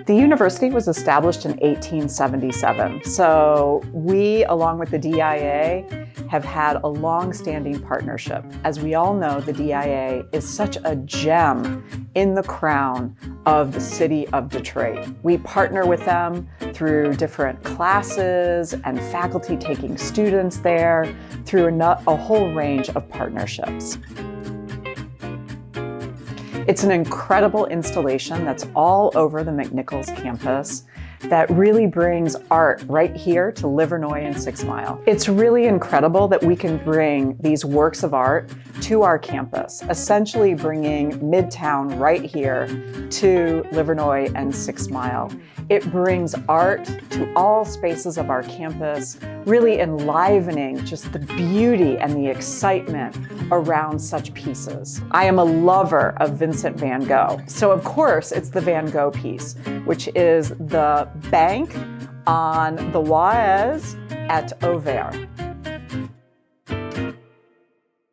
The university was established in 1877, so we, along with the DIA, have had a long-standing partnership. As we all know, the DIA is such a gem in the crown of the city of Detroit. We partner with them through different classes and faculty taking students there, through a whole range of partnerships. It's an incredible installation that's all over the McNichols campus that really brings art right here to Livernois and 6 Mile. It's really incredible that we can bring these works of art to our campus, essentially bringing Midtown right here to Livernois and 6 Mile. It brings art to all spaces of our campus, really enlivening just the beauty and the excitement around such pieces. I am a lover of Vincent van Gogh, so of course it's the Van Gogh piece, which is the bank on the Oise at Auvers.